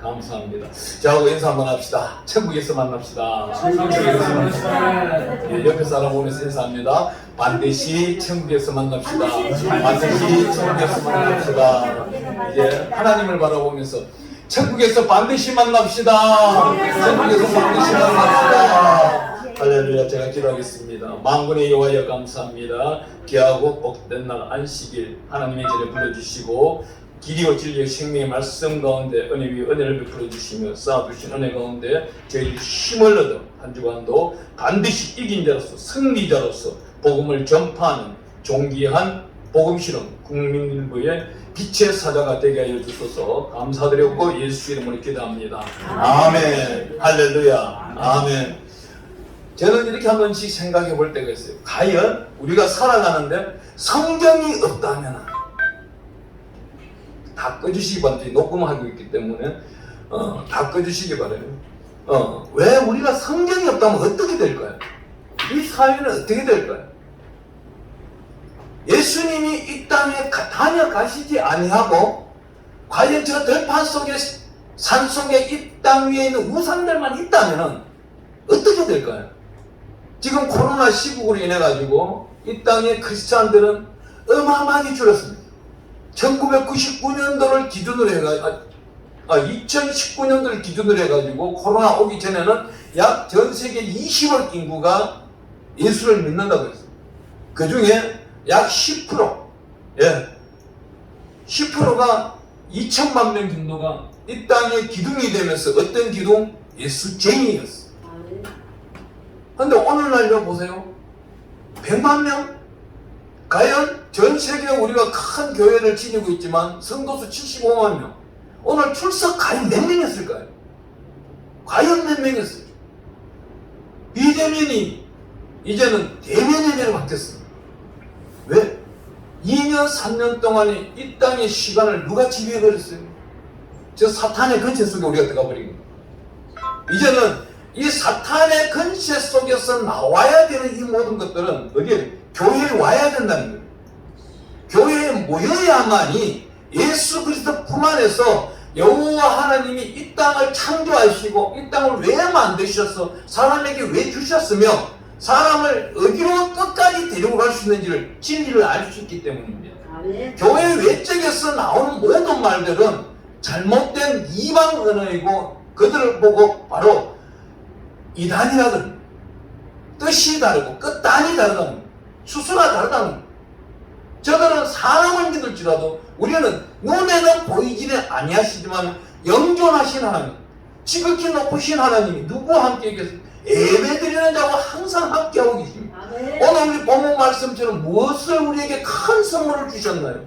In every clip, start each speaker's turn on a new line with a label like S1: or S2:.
S1: 감사합니다. 저하고 인사 한번 합시다. 천국에서 만납시다.
S2: 천국에서 만납시다.
S1: 예, 옆에 사람 보면서 인사합니다. 반드시 천국에서 만납시다. 반드시 천국에서 만납시다. 이제 하나님을 바라보면서 천국에서 반드시 만납시다. 천국에서 반드시 만납시다. 할렐루야. 제가 기도하겠습니다. 만군의 여호와여 감사합니다. 귀하고 복된 날 안식일 하나님의 전에 불러주시고 길이요 진리의 생명의 말씀 가운데 은혜 위에 은혜를 베풀어 주시며 쌓아두신 은혜 가운데 저희 힘을 얻어 한 주간도 반드시 이긴 자로서 승리자로서 복음을 전파하는 존귀한 복음 실험 국민일보의 빛의 사자가 되게 하여 주소서 감사드렸고 예수 이름으로 기도합니다. 아멘. 할렐루야. 아멘. 저는 이렇게 한 번씩 생각해 볼 때가 있어요. 과연 우리가 살아가는데 성경이 없다면 다 꺼주시기 바랍니다. 녹음하고 있기 때문에 다 꺼주시기 바라요. 왜 우리가 성경이 없다면 어떻게 될까요? 이 사회는 어떻게 될까요? 예수님이 이 땅에 다녀가시지 아니하고 과연 저 들판 속에 산 속에 이 땅 위에 있는 우상들만 있다면 어떻게 될까요? 지금 코로나 시국으로 인해 가지고 이 땅의 크리스찬들은 어마어마하게 줄었습니다. 1999년도를 기준으로 해가지고 2019년도를 기준으로 해가지고 코로나 오기 전에는 약 전 세계 20억 인구가 예수를 믿는다고 했어요. 그 중에 약 10%, 10%가 2천만 명 정도가 이 땅에 기둥이 되면서 어떤 기둥? 예수쟁이였어. 근데 오늘날요 보세요. 100만 명? 과연 전 세계 우리가 큰 교회를 지니고 있지만 성도수 75만 명. 오늘 출석 과연 몇 명이었을까요? 과연 몇 명이었어요? 비대면이 이제는 대면예배로 바뀌었습니다. 왜? 2년 3년 동안에 이 땅의 시간을 누가 지배해버렸어요? 저 사탄의 근체 속에 우리가 들어가 버린 겁니다. 이제는 이 사탄의 근체 속에서 나와야 되는 이 모든 것들은 어디에? 교회에 와야 된다는 거예요. 교회에 모여야만이 예수 그리스도 품 안에서 여호와 하나님이 이 땅을 창조하시고 이 땅을 왜 만드셨어? 사람에게 왜 주셨으며 사람을 어디로 끝까지 데리고 갈 수 있는지를 진리를 알 수 있기 때문입니다. 교회 외적에서 나오는 모든 말들은 잘못된 이방 언어이고 그들을 보고 바로 이단이라든 뜻이 다르고 끝단이 다르다는 수수가 다르다는 저들은 사람을 믿을지라도 우리는 눈에는 보이지는 아니하시지만 영존하신 하나님, 지극히 높으신 하나님이 누구와 함께 계세요? 예배드리는 자와 항상 함께하고 계십니다. 오늘 우리 본문 말씀처럼 무엇을 우리에게 큰 선물을 주셨나요?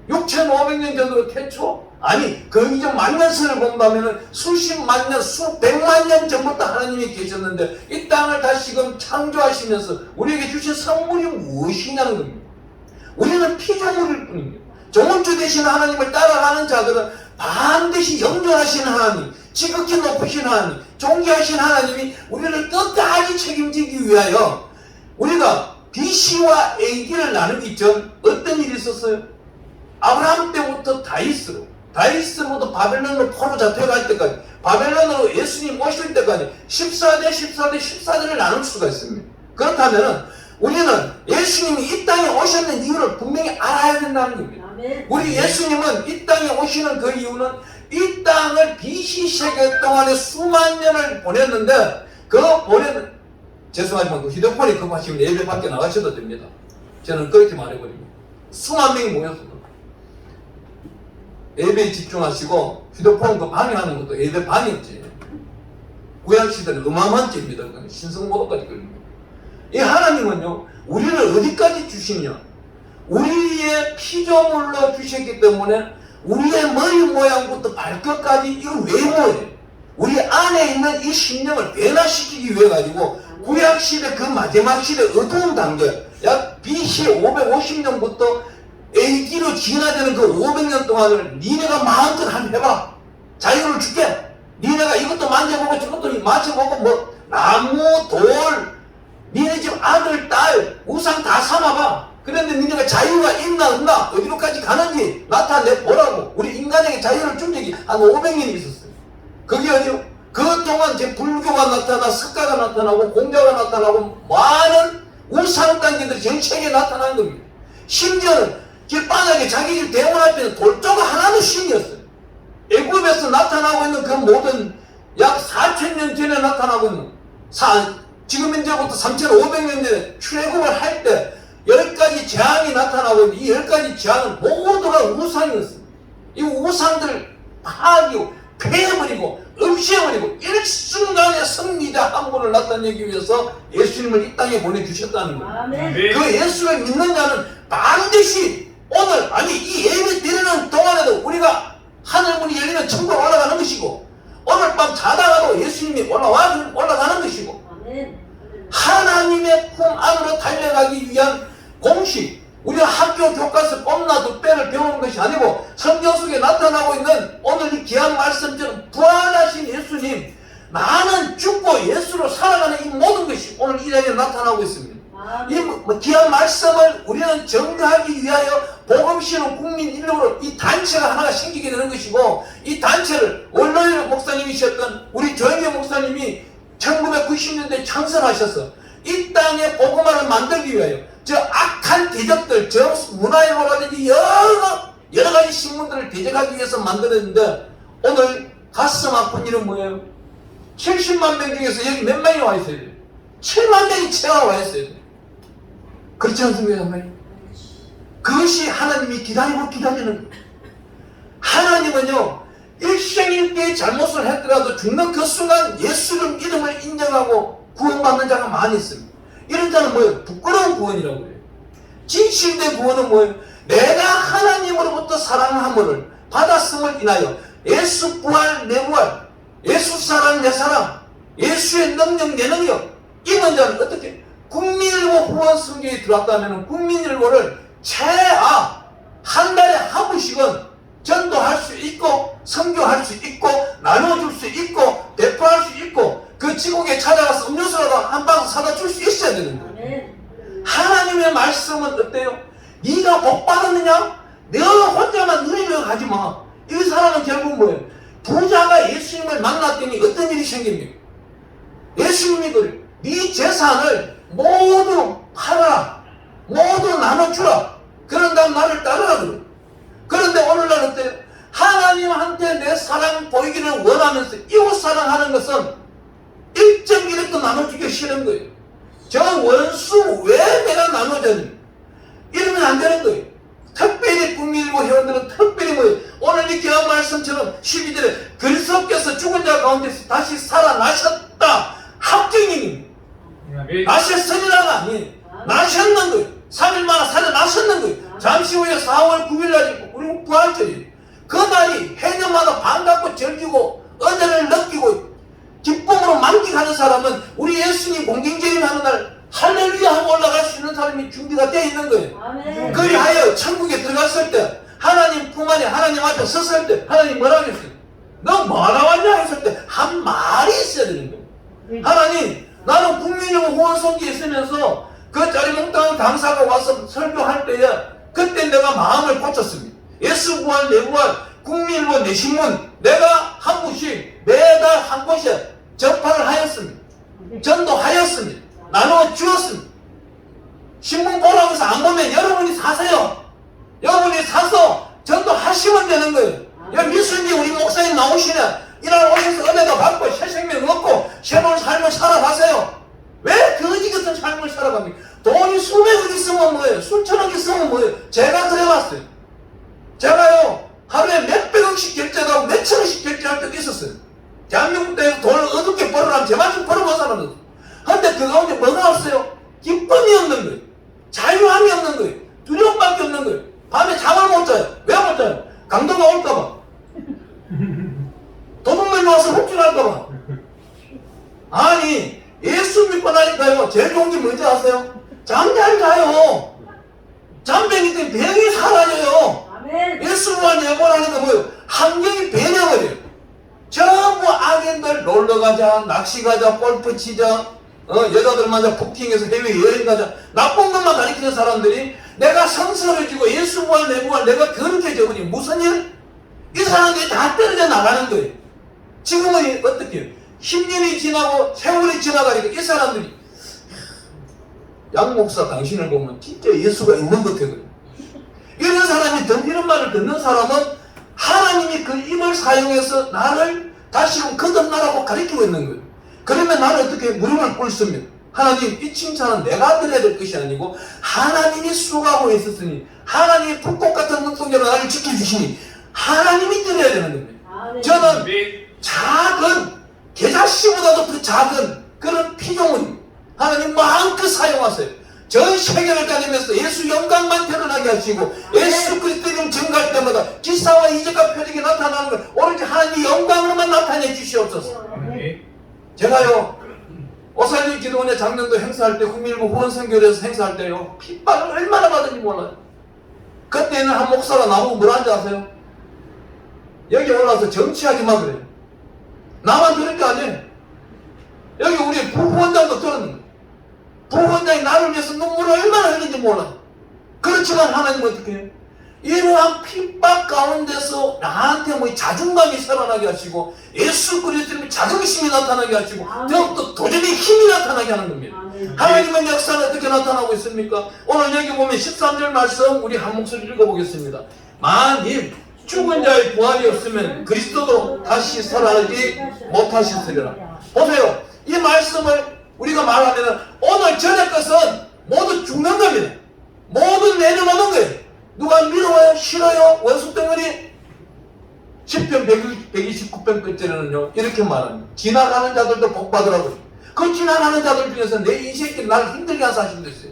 S1: 6,500년 전으로 태초? 아니 그 이전 만년설을 본다면 수십만 년, 수백만 년 전부터 하나님이 계셨는데 이 땅을 다시금 창조하시면서 우리에게 주신 선물이 무엇이냐는 겁니다. 우리는 피조물일 뿐입니다. 종은주 되신 하나님을 따라가는 자들은 반드시 영존하신 하나님, 지극히 높으신 하나님, 존귀하신 하나님이 우리를 끝까지 책임지기 위하여 우리가 BC와 AD를 나누기 전 어떤 일이 있었어요? 아브라함 때부터 다윗으로부터 바벨론으로 포로 잡혀갈 때까지, 바벨론으로 예수님 오실 때까지 14대 14대 14대를 나눌 수가 있습니다. 그렇다면 우리는 예수님이 이 땅에 오셨는 이유를 분명히 알아야 된다는 겁니다. 우리 예수님은 이 땅에 오시는 그 이유는 이 땅을 BC 세계 동안에 수만 년을 보냈는데 죄송하지만 그 휴대폰이 급하시면 예배 밖에 나가셔도 됩니다. 저는 그렇게 말해버립니다. 수만 명이 모였어요. 예배에 집중하시고 휴대폰 그 방해하는 것도 예배 방해지. 구약시대는 어마어마한 죄입니다. 신성모독까지 걸립니다. 이 하나님은요 우리를 어디까지 주시냐, 우리의 피조물로 주셨기 때문에 우리의 머리 모양부터 발끝까지 이건 외모예요. 우리 안에 있는 이 심령을 변화시키기 위해 가지고 구약시대 그 마지막 시대 어두운 단계 약 BC 550년부터 AD로 진화되는 그 500년 동안을 니네가 마음껏 한번 해봐. 자유를 줄게. 니네가 이것도 만져보고 저것도 만져보고 뭐 나무, 돌, 니네 집 아들, 딸, 우상 다 삼아봐. 그런데 니네가 자유가 있나 없나 어디로까지 가는지 나타내 보라고. 우리 인간에게 자유를 준 적이 한 500년이 있었어요. 그게 어디요? 그동안 이제 불교가 나타나 석가가 나타나고 공자가 나타나고 많은 우상단계들이 전 세계에 나타난 겁니다. 심지어는 길바닥에 자기 집 대문 앞에는 돌조가 하나도 신이었어요. 애굽에서 나타나고 있는 그 모든 약 4,000년 전에 나타나고 있는 지금 현재부터 3,500년 전에 출애굽을 할 때 10가지 재앙이 나타나고 있는 이 10가지 재앙은 모두가 우상이었습니다. 이 우상들을 파하고 패해버리고 없애버리고 일순간에 승리자 한 분을 나타내기 위해서 예수님을 이 땅에 보내주셨다는 거예요.
S3: 아멘.
S1: 그 예수를 믿는 자는 반드시 오늘 아니 이 예배 드리는 동안에도 우리가 하늘문이 열리면 천국에 올라가는 것이고 오늘 밤 자다가도 예수님이 올라가는 것이고
S3: 아멘.
S1: 하나님의 품 안으로 달려가기 위한 공식, 우리가 학교 교과서 꼼나두 빼를 배우는 것이 아니고 성경 속에 나타나고 있는 오늘 이 귀한 말씀처럼 부활하신 예수님, 나는 죽고 예수로 살아가는 이 모든 것이 오늘 이 자리에 나타나고 있습니다. 이 귀한 말씀을 우리는 전가하기 위하여 복음시로 국민 인력으로 이 단체가 하나가 생기게 되는 것이고, 이 단체를 원로일 목사님이셨던 우리 조영계 목사님이 1990년대에 창설하셔서 이 땅에 복음화를 만들기 위하여 저 악한 대적들, 저 문화일보라든지 여러 가지 신문들을 대적하기 위해서 만들었는데, 오늘 가슴 아픈 일은 뭐예요? 70만 명 중에서 여기 몇 명이 와 있어요? 7만 명이 채가 와 있어요. 그렇지 않습니까, 여러분? 그것이 하나님이 기다리는 거예요. 하나님은요, 일생일대의 잘못을 했더라도 죽는 그 순간 예수를 이름을 인정하고 구원받는 자가 많이 있습니다. 이런 자는 뭐예요? 부끄러운 구원이라고 해요. 진실된 구원은 뭐예요? 내가 하나님으로부터 사랑함을 받았음을 인하여 예수 부활 내 부활, 예수 사랑 내 사랑, 예수의 능력 내 능력, 이런 자는 어떻게? 국민일보 후원 성경에 들어왔다면 국민일보를 한 달에 한 번씩은 전도할 수 있고 선교할 수 있고 나눠줄 수 있고 배포할 수 있고 그 지국에 찾아가서 음료수라도 한 방울 사다 줄 수 있어야 되는 거예요. 하나님의 말씀은 어때요? 네가 복 받았느냐? 너 혼자만 누리며 가지 마. 이 사람은 결국 뭐예요? 부자가 예수님을 만났더니 어떤 일이 생깁니까? 예수님이 그래요. 네 재산을 모두 팔아라. 모두 나눠주라. 그런 다음 나를 따르라 그래요. 그런데 오늘날 어때요? 하나님한테 내 사랑 보이기를 원하면서 이웃 사랑하는 것은 1.1도 나눠주기 싫은 거예요. 저 원수 왜 내가 나눠줬니? 이러면 안 되는 거예요. 특별히 국민일보 회원들은 특별히 뭐예요? 오늘 이 귀한 말씀처럼 12절에 그리스도께서 죽은 자 가운데서 다시 살아나셨다. 합정입니다. 나셨으리라가 아니에요. 나셨는 거예요. 3일 만에 살아나셨는 거예요. 잠시 후에 4월 9일 날이 우리 부활절이에요. 그 날이 해년마다 반갑고 즐기고 은혜를 느끼고 기쁨으로 만끽하는 사람은 우리 예수님 공경제림 하는 날 할렐루야 하고 올라갈 수 있는 사람이 준비가 되어 있는 거예요.
S3: 아멘.
S1: 그리하여 천국에 들어갔을 때 하나님 품 안에 하나님 앞에 섰을 때 하나님 뭐라고 했어요? 너 뭐하러 왔냐 했을 때 한 말이 있어야 되는 거예요. 하나님, 나는 국민일보 후원성지에 있으면서 그 짜리몽땅 강사가 와서 설교할 때에 그때 내가 마음을 고쳤습니다. 예수 부활 내 부활 국민일보 내 신문 내가 한 곳씩 매달 한 곳에 접판을 하였습니다. 전도하였습니다. 나누어 주었습니다. 신문 보라고 해서 안 보면 여러분이 사세요. 여러분이 사서 전도하시면 되는 거예요. 여기 미순지 우리 목사님 나오시네. 이날 오셔서 은혜도 받고 새 생명 얻고 새로운 삶을 살아가세요. 왜 거지 같은 삶을 살아갑니까? 돈이 수백억 있으면 뭐예요? 수천억 있으면 뭐예요? 제가 그래봤어요. 제가요 하루에 몇백억씩 결제하고 몇천억씩 결제할 때도 있었어요. 대한민국 내에서 돈을 어둡게 벌으라면 제만 좀 벌어본 사람은. 근데 그 가운데 뭐가 없어요? 기쁨이 없는 거예요. 자유함이 없는 거예요. 두려움밖에 없는 거예요. 밤에 잠을 못 자요. 왜 못 자요? 강도가 올까봐. 도둑놈이 와서 훔쳐갈까봐. 아니 예수 믿고 나니까요 제일 좋은 게 뭔지 아세요? 잠잘 자요. 잠병이 때문에 병이 사라져요.
S3: 아멘.
S1: 예수만 예보라니까 뭐예요? 환경이 변해버려요. 전부 악인들 놀러가자, 낚시가자, 골프 치자, 여자들 만나 부킹해서 해외 여행 가자, 나쁜 것만 가리키는 사람들이 내가 성서를 지고 예수 부활 내 부활 내가 그렇게 적으니 무슨 일? 이 사람들이 다 떨어져 나가는 거예요. 지금은 어떻게 해요? 10년이 지나고 세월이 지나가니까 이 사람들이 양 목사 당신을 보면 진짜 예수가 있는 것 같아요. 이런 사람이 이런 말을 듣는 사람은 하나님이 그 입을 사용해서 나를 다시금 거듭나라고 가르치고 있는 거예요. 그러면 나는 어떻게 무릎을 꿇습니다. 하나님, 이 칭찬은 내가 드려야 될 것이 아니고 하나님이 수고하고 있었으니, 하나님이 불꽃 같은 눈동자로 나를 지켜주시니 하나님이 드려야 되는 겁니다. 저는 작은 계자씨보다도 더 작은 그런 피조물 하나님 마음껏 사용하세요. 전 세계를 다니면서 예수 영광만 드러나게 하시고 예수 그리스도를 증거할 때마다 기사와 이적과 표적이 나타나는 걸 오로지 하나님의 영광으로만 나타내 주시옵소서. 제가요 오살리 기도원의 작년도 행사할 때 국민일보 후원선교회에서 행사할 때요 핍박을 얼마나 받은지 몰라요. 그때는 한 목사가 나보고 뭐라 하는지 아세요? 여기 올라와서 정치하지 마 그래요. 나만 들을 게 아니에요. 여기 우리 부부원장도 들었는 거예요. 부부원장이 나를 위해서 눈물을 얼마나 흘린지 몰라요. 그렇지만 하나님은 어떻게 해요? 이러한 핍박 가운데서 나한테 뭐 자존감이 살아나게 하시고 예수 그리스도의 자존심이 나타나게 하시고 더욱더 도전의 힘이 나타나게 하는 겁니다. 하나님의 역사는 어떻게 나타나고 있습니까? 오늘 여기 보면 13절 말씀 우리 한 목소리 읽어보겠습니다. 만일 죽은 자의 부활이 없으면 그리스도도 다시 살아나지 못하셨으리라. 보세요. 이 말씀을 우리가 말하면 오늘 저녁 것은 모두 죽는 겁니다. 모두 내려놓는 거예요. 누가 미워요? 싫어요? 원수덩어리? 10편 129편 끝절에는요 이렇게 말합니다. 지나가는 자들도 복 받으라고. 그 지나가는 자들 중에서 내 인생길이 나를 힘들게 한 사람도 있어요.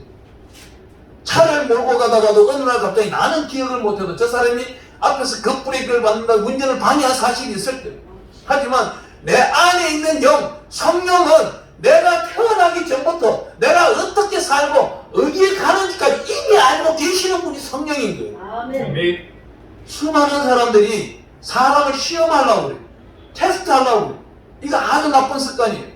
S1: 차를 몰고 가다가도 어느 날 갑자기 나는 기억을 못해도 저 사람이 앞에서 급브레이크를 받는다 운전을 방해한 사실이 있을 때, 하지만 내 안에 있는 영, 성령은 내가 태어나기 전부터 내가 어떻게 살고 어디에 가는지까지 이미 알고 계시는 분이 성령인 거예요.
S2: 아멘.
S1: 수많은 사람들이 사람을 시험하려고 그래요. 테스트하려고 그래요. 이거 아주 나쁜 습관이에요.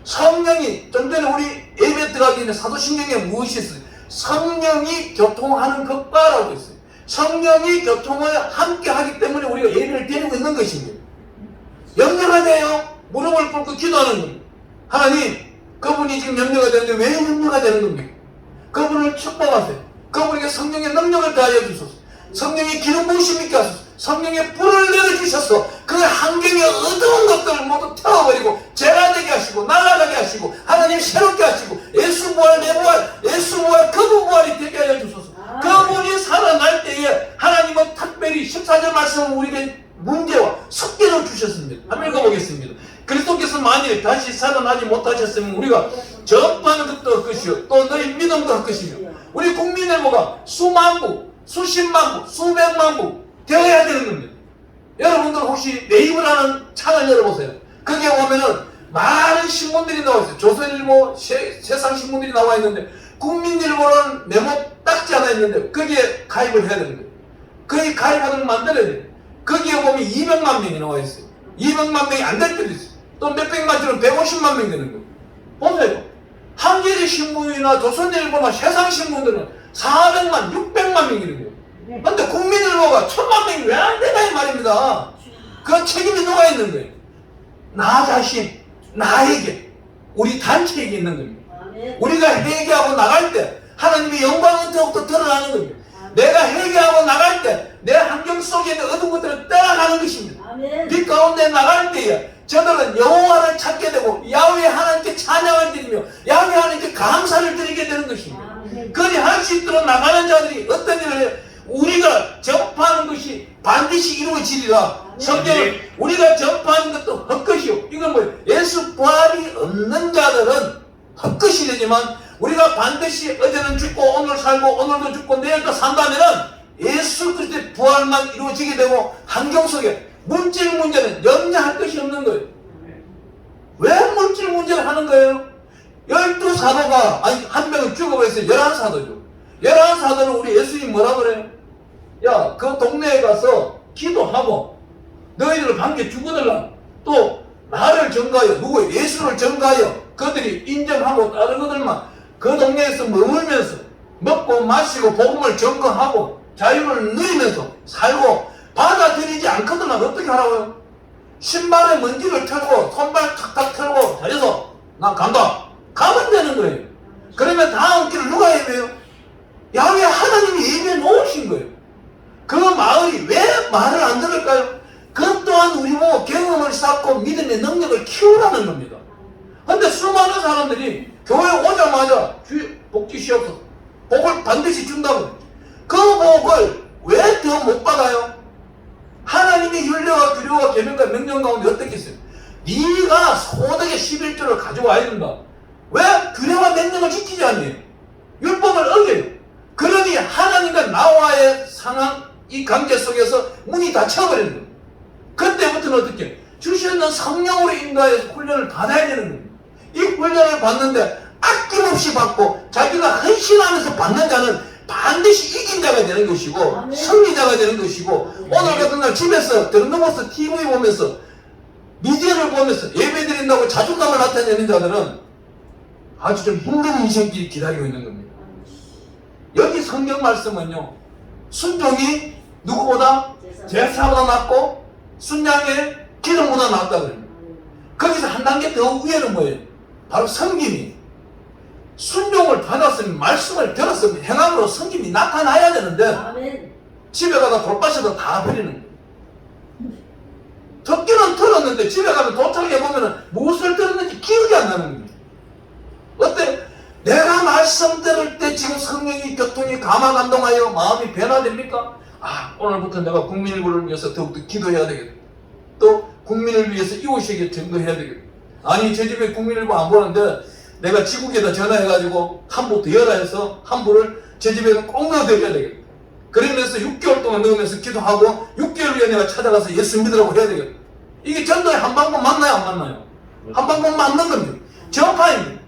S1: 성령이, 좀 전에 우리 예배 들어가기 전에 사도신경에 무엇이 있어요? 성령이 교통하는 것과라고 있어요. 성령이 교통을 함께 하기 때문에 우리가 예배를 드리고 있는 것입니다. 염려가 돼요. 무릎을 꿇고 기도하는 겁니다. 하나님, 그분이 지금 염려가 되는데 왜 염려가 되는 겁니까? 그분을 축복하세요. 그분에게 성령의 능력을 다하여 주소서. 성령의 기름 부으심있게 하소서. 성령의 불을 내려주셔서 그 환경의 어두운 것들을 모두 태워버리고 죄가 되게 하시고 날아가게 하시고 하나님 새롭게 하시고 예수 부활 내 부활 예수 부활 그분 부활이 되게 하여 주소서. 그분이 살아날 때에 하나님은 특별히 14절 말씀을 우리에게 문제와 숙제를 주셨습니다. 한번 읽어보겠습니다. 그리스도께서 만일 다시 살아나지 못하셨으면 우리가 전파하는 것도 할 것이요 또 너희 믿음도 할 것이며 우리 국민의모가 수만 부, 수십만 부, 수백만 부 되어야 되는 겁니다. 여러분들 혹시 네이버라는 창을 열어보세요. 거기에 보면은 많은 신문들이 나와 있어요. 조선일보, 세상신문들이 나와 있는데 국민일보는 메모 딱지 하나 있는데 거기에 가입을 해야 되는 거예요. 거기 가입하는 걸 만들어야 돼요. 거기에 보면 200만 명이 나와 있어요. 200만 명이 안 될 때도 있어요. 또 몇백만 줄은 150만 명이 되는 거예요. 보세요. 한겨레 신문이나 조선일보나 세상신문들은 400만, 600만 명이 되는 거예요. 근데 국민일보가 1000만 명이 왜 안 되나 이 말입니다. 그 책임이 누가 있는 거예요? 나 자신, 나에게, 우리 단체에게 있는 겁니다. 우리가 회개하고 나갈 때 하나님의 영광은 더욱더 드러나는 겁니다. 내가 회개하고 나갈 때 내 환경 속에 있는 어두운 것들을 떠나가는 것입니다. 빛 가운데 나갈 때에 저들은 여호와를 찾게 되고 야훼 하나님께 찬양을 드리며 야훼 하나님께 감사를 드리게 되는 것입니다. 그리 할 수 있도록 나가는 자들이 어떤 일을 해요? 우리가 전파하는 것이 반드시 이루어지리라. 성경은 우리가 전파하는 것도 헛것이요. 이건 뭐예요? 예수 부활이 없는 자들은 헛것이 되지만 우리가 반드시 어제는 죽고 오늘 살고 오늘도 죽고 내일도 산다면은 예수 그리스도의 부활만 이루어지게 되고 환경 속에 물질 문제는 염려할 것이 없는 거예요. 왜 물질 문제를 하는 거예요? 12사도가 아니 한 명은 죽어버렸어요. 11사도죠. 11사도는 우리 예수님 뭐라 그래요? 야, 그 동네에 가서 기도하고 너희들 반겨 죽어들라. 또 나를 전가하여 누구 예수를 전가하여 그들이 인정하고 다른 것들만 그 동네에서 머물면서 먹고 마시고 복음을 전거하고 자유를 누리면서 살고 받아들이지 않거든 어떻게 하라고요? 신발에 먼지를 털고 손발 탁탁 털고 잘해서 난 간다. 가면 되는 거예요. 그러면 다음 길을 누가 예배해요? 야외 하나님이 예배해 놓으신 거예요. 그 마을이 왜 말을 안 들을까요? 그 또한 우리 보고 경험을 쌓고 믿음의 능력을 키우라는 겁니다. 근데 수많은 사람들이 교회 오자마자 주여 복 주시옵소서, 복을 반드시 준다고. 그 복을 왜 더 못 받아요? 하나님의 율례와 규례와 계명과 명령 가운데 어떻게 있어요? 네가 소득의 11조를 가져와야 된다. 왜? 규례와 명령을 지키지 않네요. 율법을 어겨요. 그러니 하나님과 나와의 상황, 이 관계 속에서 문이 닫혀버리는 거예요. 그때부터는 어떻게? 주시는 성령으로 인도하여서 훈련을 받아야 되는 거예요. 이 훈련을 받는데 아낌없이 받고 자기가 헌신하면서 받는 자는 반드시 이긴 자가 되는 것이고 승리자가 되는 것이고, 오늘 같은 날 집에서 들어누워서 TV 보면서 미디어를 보면서 예배 드린다고 자존감을 나타내는 자들은 아주 좀 힘든 인생길이 기다리고 있는 겁니다. 여기 성경 말씀은요, 순종이 누구보다 제사보다 낫고 순양의 기름보다 낫다 그럽니다. 거기서 한 단계 더 위에는 뭐예요? 바로 섬김이. 순종을 받았으면, 말씀을 들었으면 행함으로 섬김이 나타나야 되는데 집에 가다 돌밭에다 다 버리는 거예요. 듣기는 들었는데 집에 가면 도착해보면 무엇을 들었는지 기억이 안 나는 거예요. 어때? 내가 말씀 들을 때 지금 성령이 교통이 감화감동하여 마음이 변화됩니까? 아, 오늘부터 내가 국민일보를 위해서 더욱더 기도해야 되겠다. 또 국민을 위해서 이웃에게 전도해야 되겠다. 아니, 제 집에 국민일보 안 보는데 내가 지국에다 전화해가지고 한부 더 열라 해서 한부를 제 집에 꼭 넣어드려야 되겠다. 그러면서 6개월 동안 넣으면서 기도하고 6개월 후에 내가 찾아가서 예수 믿으라고 해야 되겠다. 이게 전도의 한 방법 맞나요, 안 맞나요? 한 방법 맞는 겁니다. 전파입니다.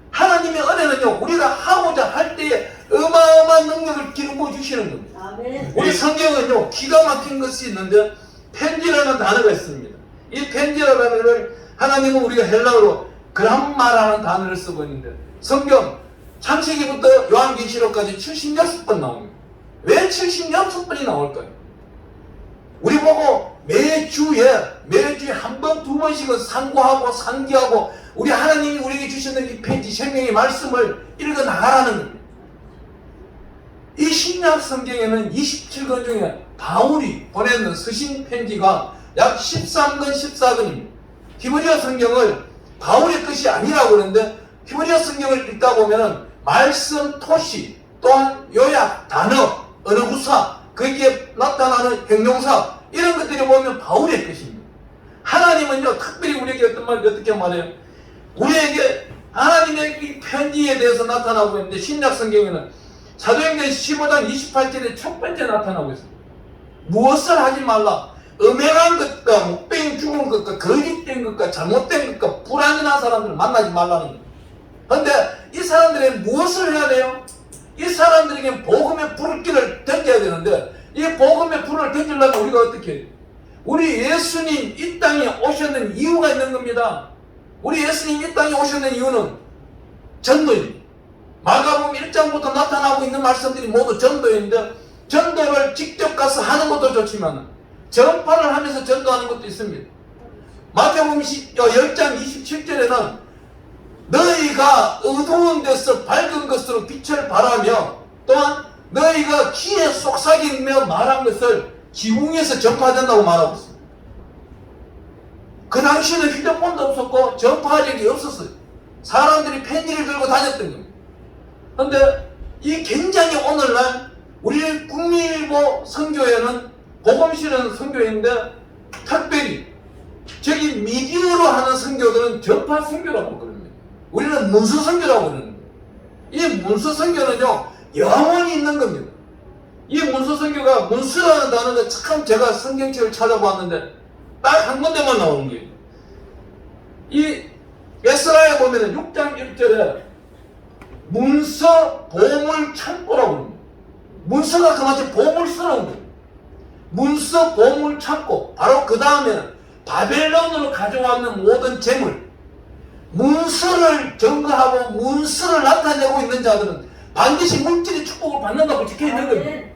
S1: 하나님의 은혜는요, 우리가 하고자 할 때에 어마어마한 능력을 기름 주시는 겁니다. 우리 성경은요, 기가 막힌 것이 있는데 편지라는 단어가 있습니다. 이 편지라는 단어를 하나님은 우리가 헬라어로 그람마라는 단어를 쓰고 있는데, 성경 창세기부터 요한계시록까지 76번 나옵니다. 왜 76번이 나올까요? 우리 보고 매주에 한 번, 두 번씩은 상고하고 상기하고 우리 하나님이 우리에게 주셨는 이 편지, 생명의 말씀을 읽어 나가라는 겁니다. 이 신약 성경에는 27권 중에 바울이 보내는 서신 편지가 약 13권, 14권입니다. 히브리어 성경을 바울의 뜻이 아니라고 그러는데, 히브리어 성경을 읽다 보면은 말씀, 토시, 또한 요약, 단어, 언어구사, 거기에 나타나는 형용사, 이런 것들이 보면 바울의 뜻입니다. 하나님은요, 특별히 우리에게 어떤 말, 어떻게 말해요? 우리에게 하나님의 이 편지에 대해서 나타나고 있는데, 신약 성경에는 사도행전 15장 28절에 첫 번째 나타나고 있습니다. 무엇을 하지 말라. 음행한 것과 목뱅이 죽은 것과 거짓된 것과 잘못된 것과 불안한 사람들을 만나지 말라는 거예요. 그런데 이 사람들은 무엇을 해야 돼요? 이 사람들에게 복음의 불길을 던져야 되는데, 이 복음의 불을 던지려면 우리가 어떻게 해요? 우리 예수님 이 땅에 오셨는 이유가 있는 겁니다. 우리 예수님 이 땅에 오셨는 이유는 전도입니다. 마가복음 1장부터 나타나고 있는 말씀들이 모두 전도인데, 전도를 직접 가서 하는 것도 좋지만 전파를 하면서 전도하는 것도 있습니다. 마태복음 10장 27절에는 너희가 어두운 데서 밝은 것으로 빛을 발하며, 또한 너희가 귀에 속삭이며 말한 것을 지붕에서 전파된다고 말하고 있습니다. 그 당시에는 휴대폰도 없었고 전파력이 없었어요. 사람들이 편지를 들고 다녔던 겁니다. 그런데 이 굉장히 오늘날 우리 국민일보 선교회는 복음 실은 선교회인데, 특별히 저기 미디어로 하는 선교들은 전파 선교라고 그럽니다. 우리는 문서 선교라고 그러는 거예요. 이 문서 선교는요, 영원히 있는 겁니다. 이 문서 선교가, 문서라는 단어가 참 제가 성경책을 찾아봤는데 딱 한 군데만 나오는 거예요. 이 에스라에 보면은 6장 1절에 문서 보물 창고라고 합니다. 문서가 그마치 보물스러운 거예요. 문서 보물 창고. 바로 그 다음에는 바벨론으로 가져왔는 모든 재물, 문서를 증거하고 문서를 나타내고 있는 자들은 반드시 물질의 축복을 받는다고 적혀 있는 겁니다.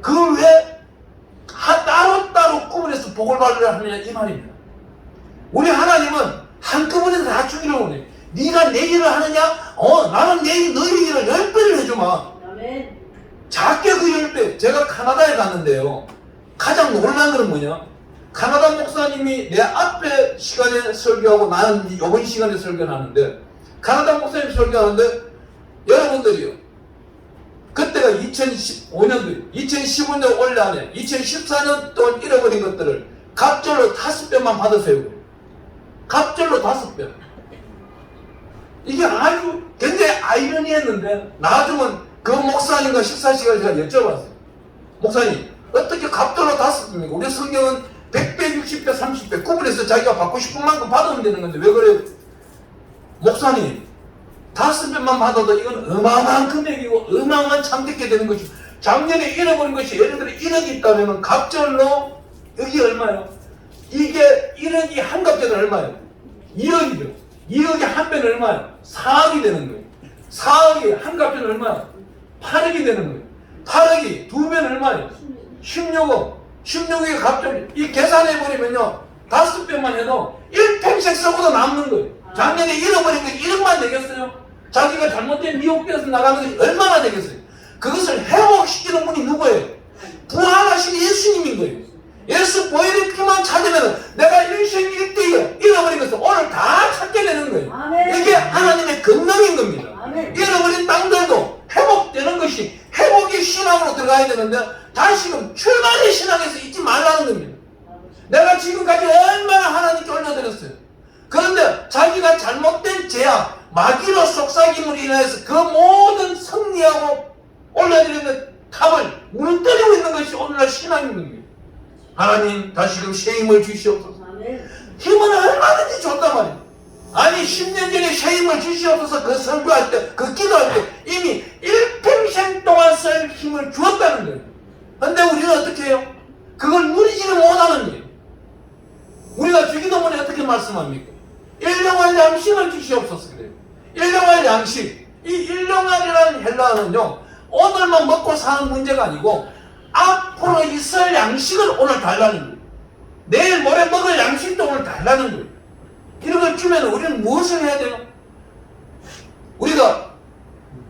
S1: 그 외 따로따로 구분해서 복을 받으려 하느냐 이 말입니다. 우리 하나님은 한꺼번에 다 주기를 원해. 네가 내 일을 하느냐? 나는 너희 일을 10배를 해주마.
S3: 아멘.
S1: 작게 그 10배. 제가 카나다에 갔는데요. 가장 놀란 건 뭐냐? 카나다 목사님이 내 앞에 시간에 설교하고 나는 이번 시간에 설교를 하는데, 카나다 목사님 설교하는데 여러분들이요, 그때가 2015년도 2015년 올해 안에 2014년 동안 잃어버린 것들을 갑절로 5배만 받으세요. 갑절로 5배. 이게 아주 굉장히 아이러니했는데, 나중은 그 목사님과 식사 시간에 제가 여쭤봤어요. 목사님, 어떻게 갑절로 5배입니까? 우리 성경은 100배, 60배, 30배 구분해서 자기가 받고 싶은 만큼 받으면 되는 건데 왜 그래요? 목사님, 5배만 받아도 이건 어마어마한 금액이고 어마어마한 참되게 되는 것이, 작년에 잃어버린 것이 예를 들어 1억이 있다면 갑절로 여기 얼마예요? 이게 1억이 한 갑절은 얼마예요? 2억이죠. 2억이 한 배는 얼마예요? 4억이 되는 거예요. 4억이 한 갑절은 얼마예요? 8억이 되는 거예요. 8억이 두 배는 얼마예요? 16억. 16억이 갑절. 이 계산해버리면요, 5배만 해도 일평생 써고도 남는 거예요. 작년에 잃어버린 게 1억만 되겠어요? 자기가 잘못된 미혹되어서 나가는 것이 얼마나 되겠어요? 그것을 회복시키는 분이 누구예요? 부활하신 예수님인 거예요. 예수 보혈의 피만 찾으면 내가 일생 일대에 잃어버린 것을 오늘 다 찾게 되는 거예요.
S3: 아멘.
S1: 이게 하나님의 권능인 겁니다.
S3: 아멘.
S1: 잃어버린 땅들도 회복되는 것이, 회복의 신앙으로 들어가야 되는데 다시금 출발의 신앙에서 잊지 말라는 겁니다. 내가 지금까지 얼마나 하나님께 올려드렸어요. 그런데 자기가 잘못된 죄악, 마귀로 속삭임으로 인해서 그 모든 승리하고 올려드리는 탑을 무너뜨리고 있는 것이 오늘날 신앙인 겁니다. 하나님 다시금 새 힘을 주시옵소서.
S3: 아멘.
S1: 힘은 얼마든지 줬단 말이에요. 아니 10년 전에 새 힘을 주시옵소서 그 설교할 때, 그 기도할 때 이미 일평생 동안 쓸 힘을 주었다는 거예요. 근데 우리는 어떻게 해요? 그걸 누리지는 못하는 거예요. 우리가 주기도문에 어떻게 말씀합니까? 일용할 양식을 주시옵소서 그래요. 일용할 양식. 이 일용할이라는 헬라어는요, 오늘만 먹고 사는 문제가 아니고 앞으로 있을 양식을 오늘 달라는 거예요. 내일 모레 먹을 양식도 오늘 달라는 거예요. 이런 걸 주면 우리는 무엇을 해야 돼요? 우리가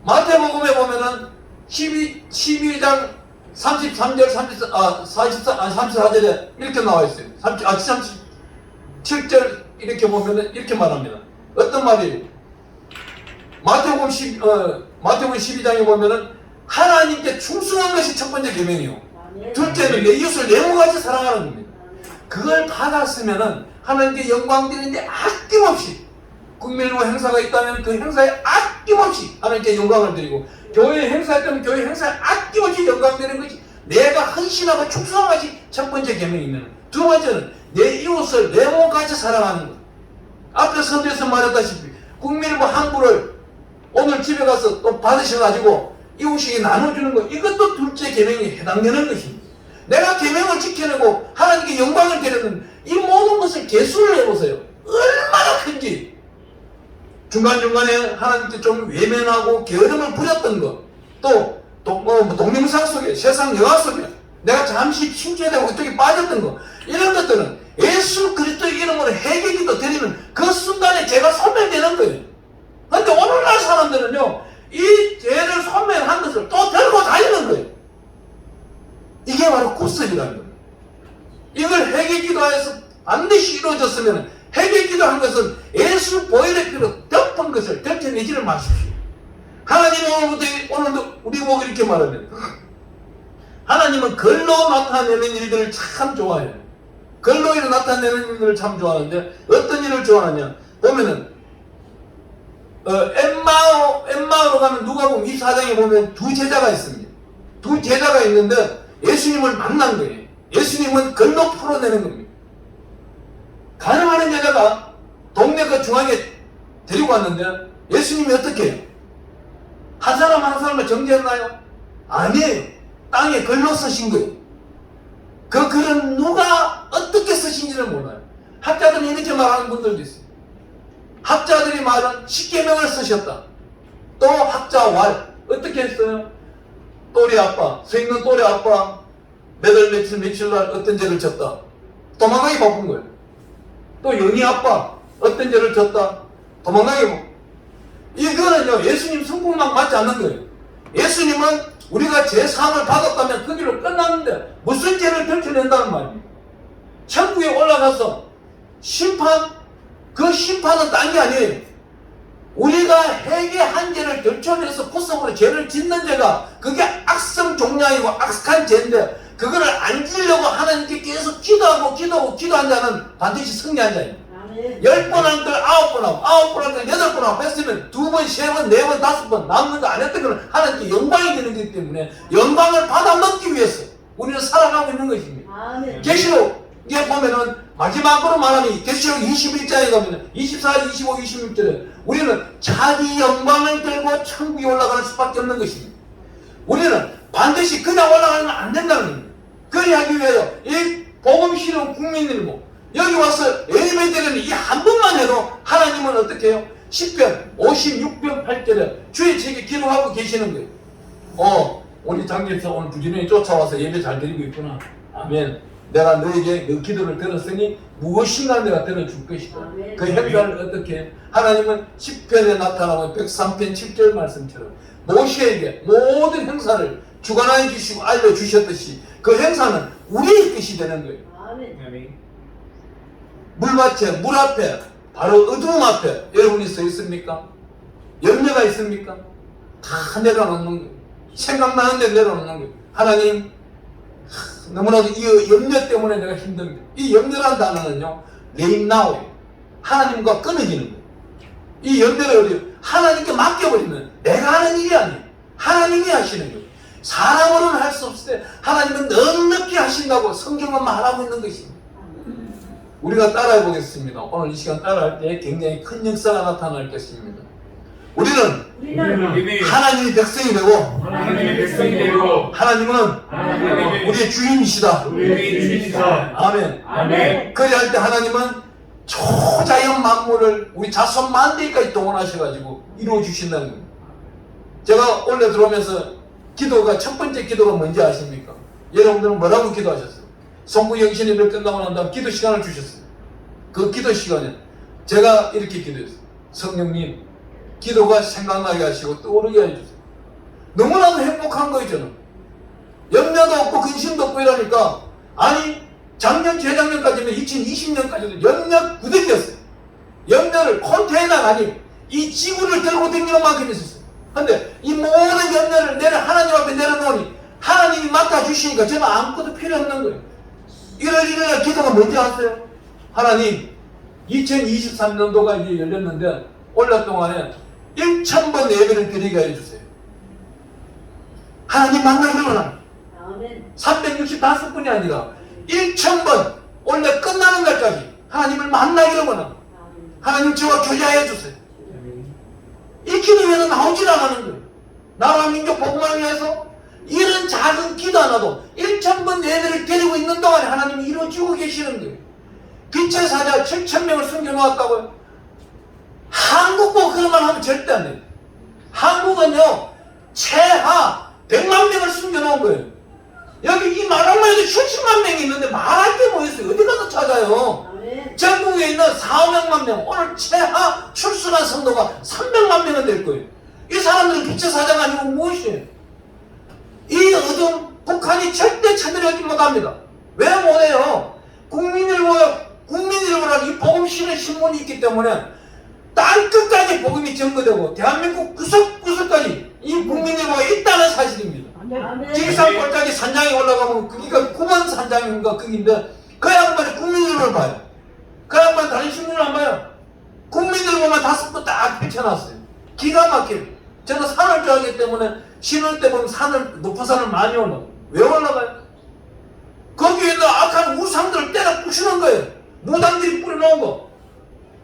S1: 마태복음에 보면은 12장 33절 34절에 이렇게 나와 있어요. 37절 이렇게 보면은 이렇게 말합니다. 어떤 말이에요? 마태복음 12장에 보면은 하나님께 충성한 것이 첫 번째 계명이요. 둘째는 내 이웃을 내 몸같이 사랑하는 겁니다. 그걸 받았으면은 하나님께 영광 드리는데 아낌없이, 국민의로 행사가 있다면 그 행사에 아낌없이 하나님께 영광을 드리고, 교회 행사에 있다면 교회 행사에 아낌없이 영광 드리는 것이 내가 헌신하고 충성한 것이 첫 번째 계명이면, 두 번째는 내 이웃을 내 몸같이 사랑하는 것. 앞에 선교에서 말했다시피 국민의로 항구를 오늘 집에 가서 또 받으셔가지고 이웃에게 나눠주는 것, 이것도 둘째 계명에 해당되는 것입니다. 내가 계명을 지켜내고 하나님께 영광을 드리는 이 모든 것을 계수를 해보세요. 얼마나 큰지. 중간중간에 하나님께 좀 외면하고 게으름을 부렸던 것, 또 동영상 속에, 세상 영화 속에 내가 잠시 침체되고 그쪽에 빠졌던 것, 이런 것들은 예수 그리스도의 이름으로 회개기도 드리는 그 순간에 죄가 소멸되는 거예요. 그런데 오늘날 사람들은요, 이 죄를 소멸한 것을 또 들고 다니는 거예요. 이게 바로 구습이라는 거예요. 이걸 회개기도하여서 반드시 이루어졌으면, 회개기도한 것은 예수 보혈의 피로 덮은 것을 덮여내지를 마십시오. 하나님은 오늘도 우리 보고 이렇게 말합니다. 하나님은 글로 나타내는 일들을 참 좋아해요. 글로 나타내는 일들을 참 좋아하는데 어떤 일을 좋아하느냐 보면은 엠마오로 가면 누가복음 24장에 보면 두 제자가 있습니다. 두 제자가 있는데 예수님을 만난 거예요. 예수님은 글로 풀어내는 겁니다. 가능하는 여자가 동네 그 중앙에 데리고 왔는데 예수님이 어떻게 해요? 한 사람 한 사람을 정죄했나요? 아니에요. 땅에 글로 쓰신 거예요. 그 글은 누가 어떻게 쓰신지를 몰라요. 학자들은 이렇게 말하는 분들도 있어요. 학자들이 말은 십계명을 쓰셨다. 또 학자 왈 어떻게 했어요? 또래 아빠, 서 있는 또래 아빠 몇월 며칠 날 어떤 죄를 졌다. 도망가기 바쁜 거예요. 또 영희 아빠 어떤 죄를 졌다. 도망가기 바쁜. 이거는요 예수님 성품만 맞지 않는 거예요. 예수님은 우리가 죄사함을 받았다면 그 길로 끝났는데 무슨 죄를 들춰낸다는 말이에요. 천국에 올라가서 심판, 그 심판은 딴 게 아니에요. 우리가 회개한 죄를 들춰내서 구속으로 죄를 짓는 죄가 그게 악성 종량이고 악한 죄인데 그거를 안 지려고 하나님께 계속 기도한 자는 반드시 승리한 자예요. 10번 한 걸 9번 하고 9번 한 걸 8번 하고 했으면 2번, 3번, 4번, 5번 남는 거 안 했던 걸 하나님께 영광이 되는 거기 때문에 영광을 받아 먹기 위해서 우리는 살아가고 있는 것입니다. 계시록에 보면은 마지막으로 말하니 계시록 21장에 가면 24, 25, 26절에 우리는 자기 영광을 들고 천국에 올라가는 수밖에 없는 것입니다. 우리는 반드시 그냥 올라가는 건 안 된다는 겁니다. 그리하기 위하여 이 복음 실은 국민이고 여기 와서 예배 드리는 이 한 번만 해도 하나님은 어떻게 해요? 10편 56편 8절에 주의 책에 기록하고 계시는 거예요. 우리 장집사 오늘 부지런히 쫓아와서 예배 잘 드리고 있구나. 아멘. 내가 너에게 너 기도를 들었으니 무엇인가 내가 들어줄 것이다.
S2: 아멘.
S1: 그 행사를 어떻게 해요? 하나님은 10편에 나타나고 103편 7절 말씀처럼 모세에게 모든 행사를 주관하여 주시고 알려주셨듯이 그 행사는 우리의 뜻이 되는 거예요.
S2: 아멘.
S1: 물밭에 물 앞에 바로 어두움 앞에 여러분이 서 있습니까? 염려가 있습니까? 다 내려놓는 거예요. 생각나는데 내려놓는 거예요. 하나님 너무나도 이 염려 때문에 내가 힘듭니다. 이 염려라는 단어는요 레임나오예요. 하나님과 끊어지는 거예요. 이 염려를 어디요? 하나님께 맡겨버리면 내가 하는 일이 아니에요. 하나님이 하시는 거예요. 사람으로는 할 수 없을 때 하나님은 넉넉히 하신다고 성경은 말하고 있는 것입니다. 우리가 따라해 보겠습니다. 오늘 이 시간 따라할 때 굉장히 큰 역사가 나타날 것입니다. 우리는 하나님의 백성이 되고
S2: 하나님의 백성이 되고
S1: 하나님은 우리의 주인이시다.
S2: 우리의 주인이시다.
S1: 아멘.
S2: 아멘.
S1: 그리할 때 하나님은 초자연 만물을 우리 자손 만대까지 동원하셔가지고 이루어 주신다는 겁니다. 제가 원래 들어오면서 기도가 첫 번째 기도가 뭔지 아십니까? 여러분들은 뭐라고 기도하셨어요? 성부 영신예배 끝나고 난 다음 기도 시간을 주셨어요. 그 기도 시간에 제가 이렇게 기도했어요. 성령님 기도가 생각나게 하시고 떠오르게 해주세요. 너무나도 행복한 거예요. 저는 염려도 없고 근심도 없고 이러니까 아니 작년 재작년까지는 2020년까지도 염려 구덩이였어요. 염려를 컨테이너가 아닌 이 지구를 들고 다니는 만큼 있었어요. 근데 이 모든 염려를 하나님 앞에 내려놓으니 하나님이 맡아주시니까 저는 아무것도 필요 없는 거예요. 1월 1일 기도가 뭔지 아세요? 하나님 2023년도가 이제 열렸는데 올해 동안에 1000번 예배를 드리게 해주세요. 하나님 만나기로는 365분이 아니라 1000번 올해 끝나는 날까지 하나님을 만나기로는 하나님 저와 교제해 주세요. 이 기도에는 나오질 않는 거예요. 나라 민족 복음을 위해서 이런 작은 기도 하나도 1000번 예배를 드리고 있는 동안에 하나님이 이루어주고 계시는 거예요. 빛의 사자 7000명을 숨겨놓았다고요? 한국 보고 그런 말 하면 절대 안 돼요. 한국은요 최하 100만 명을 숨겨놓은 거예요. 여기 이 말한만 해도 70만 명이 있는데 말할 게 뭐 있어요? 어디 가서 찾아요? 전국에 있는 4, 500만 명, 오늘 최하 출석한 성도가 300만 명은 될 거예요. 이 사람들은 빛의 사자가 아니고 무엇이에요? 이 어둠 북한이 절대 쳐들어오지 못합니다. 왜 못해요? 국민일보라는 이 복음 실은 신문이 있기 때문에 땅 끝까지 복음이 전거되고 대한민국 구석구석까지 이 국민일보가 있다는 사실입니다. 지리산 골짜기 산장에 올라가면 거기가 9번 산장인가 거기인데 그 양반이 국민일보를 봐요. 그 양반 다른 신문을 안 봐요. 국민일보만 5번 딱 펼쳐놨어요. 기가 막혀요. 저는 산을 좋아하기 때문에 신을 때 보면 높은 산을 많이 올라가요. 왜 올라가요? 거기에 있는 악한 우상들을 때려 부수는 거예요. 무당들이 뿌려놓은 거,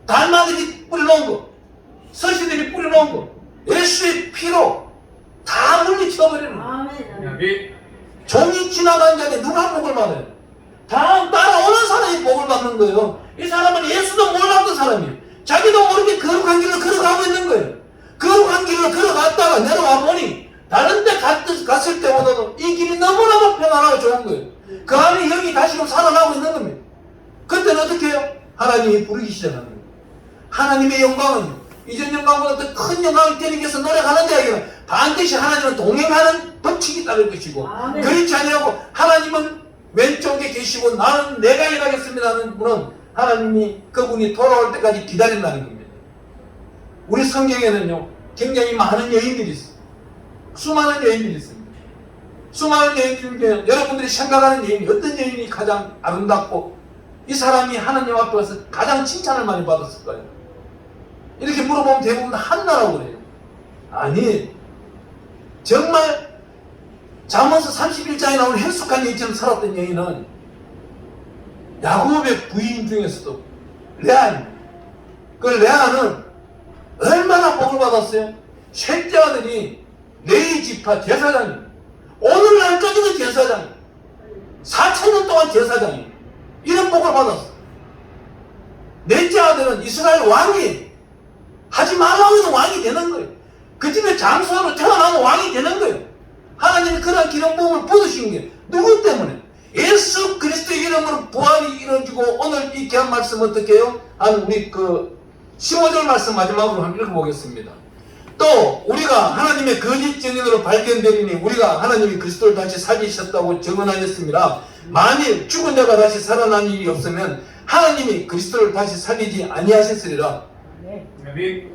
S1: 달마들이 뿌려놓은 거, 서시들이 뿌려놓은 거, 예수의 피로 다 물리쳐버리는 거예요. 종이 지나간 자에 누가 복을 받아요? 다 따라오는 사람이 복을 받는 거예요. 이 사람은 예수도 몰랐던 사람이에요. 자기도 모르게 거룩한 길을 걸어가고 있는 거예요. 거룩한 길을 걸어갔다가 내려와 보니 다른 데 갔을 때보다도 이 길이 너무나도 편안하고 좋은 거예요. 그 안에 영이 다시금 살아나고 있는 겁니다. 그때는 어떻게 해요? 하나님이 부르기 시작하는 거예요. 하나님의 영광은 이전 영광보다 더 큰 영광을 드리기 위해서 노력하는데 반드시 하나님은 동행하는 법칙이 따를 것이고
S3: 아멘.
S1: 그렇지 아니하고 하나님은 왼쪽에 계시고 나는 내가 일하겠습니다 하는 분은 하나님이 그분이 돌아올 때까지 기다린다는 겁니다. 우리 성경에는요 굉장히 많은 여인들이 있어요. 수많은 여인들이 있습니다. 수많은 여인들 중에 여러분들이 생각하는 여인이 어떤 여인이 가장 아름답고 이 사람이 하나님 앞에 와서 가장 칭찬을 많이 받았을까요? 이렇게 물어보면 대부분 한나라고 그래요. 아니 정말 잠언서 31장에 나오는 행숙한 여인처럼 살았던 여인은 야곱의 부인 중에서도 레아입니다. 그 레아는 얼마나 복을 받았어요? 셋째 아들이 레위 지파 제사장입니다. 오늘날까지도 제사장이에요. 4,000년 동안 제사장이에요. 이런 복을 받았어요. 넷째 아들은 이스라엘 왕이 하지 말라고 해도 왕이 되는 거예요. 그 집에 장수하로 태어나면 왕이 되는 거예요. 하나님이 그런 기름 부음을 부으신 게 누구 때문에? 예수 그리스도의 이름으로 부활이 이루어지고 오늘 이 귀한 말씀 어떻게 해요? 우리 15절 말씀 마지막으로 한번 읽어보겠습니다. 또 우리가 하나님의 거짓 증인으로 발견되리니 우리가 하나님이 그리스도를 다시 살리셨다고 증언하였습니다. 만일 죽은 자가 다시 살아난 일이 없으면 하나님이 그리스도를 다시 살리지 아니하셨으리라.
S2: 아멘.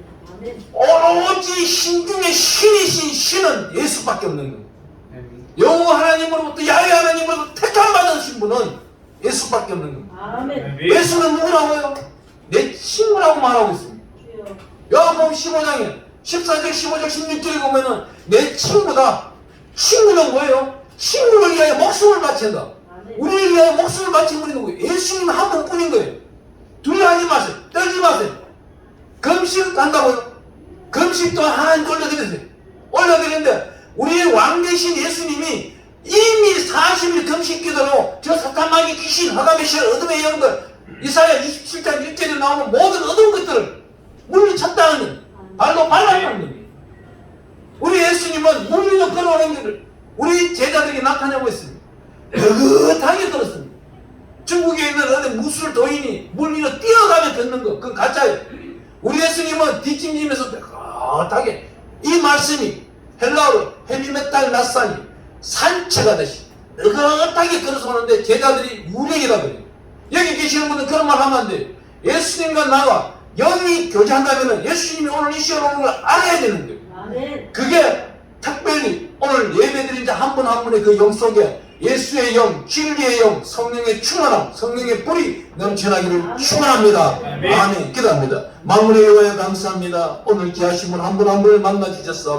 S1: 오로지 신 중에 신이신 신은 예수밖에 없는 겁니다. 영호 하나님으로부터 야훼 하나님으로부터 택함 받으신 분은 예수밖에 없는 겁니다.
S3: 아멘.
S1: 예수는 누구라고요? 내 친구라고 말하고 있습니다. 요한복음 15장에 14절, 15절, 16절에 보면은 내 친구다. 친구는 뭐예요? 친구를 위하여 목숨을 바친다. 우리를 위하여 목숨을 바친 분이 누구예요? 예수님 한 분뿐인 거예요. 두려워하지 마세요. 떨지 마세요. 금식 한다고요? 금식도 하나님 올려드리세요. 올려드리는데 우리의 왕 되신 예수님이 이미 40일 금식 기도로 저 사탄마귀 귀신 허감의 실 어둠의 영들 이사야 27장 1절에 나오는 모든 어두운 것들을 물리쳤다는 거예요. 발로 밟았다는 거예요. 우리 예수님은 물 위로 걸어오는 것을 우리 제자들에게 나타내고 있습니다. 느긋하게 들었습니다. 중국에 있는 어느 무술 도인이 물 위로 뛰어가며 듣는 거 그건 가짜예요. 우리 예수님은 뒷짐지면서 느긋하게 이 말씀이 헬라어로 헤미메탈 나산이 산채가 되시 느긋하게 걸어서 오는데 제자들이 유령이라 그래요. 여기 계시는 분은 그런 말 하면 안 돼요. 예수님과 나와 영이 교제한다면 예수님이 오늘 이 시간 오는 걸 알아야 되는 거예요.
S3: 아멘.
S1: 그게 특별히 오늘 예배드린 자 한 분 한 분의 그 영 속에 예수의 영, 진리의 영, 성령의 충만함, 성령의 불이 넘쳐나기를 축원합니다. 아멘. 기도합니다. 만물의 여호와여 감사합니다. 오늘 귀하신 분 한 분 한 분을 만나 주셨사옵니다.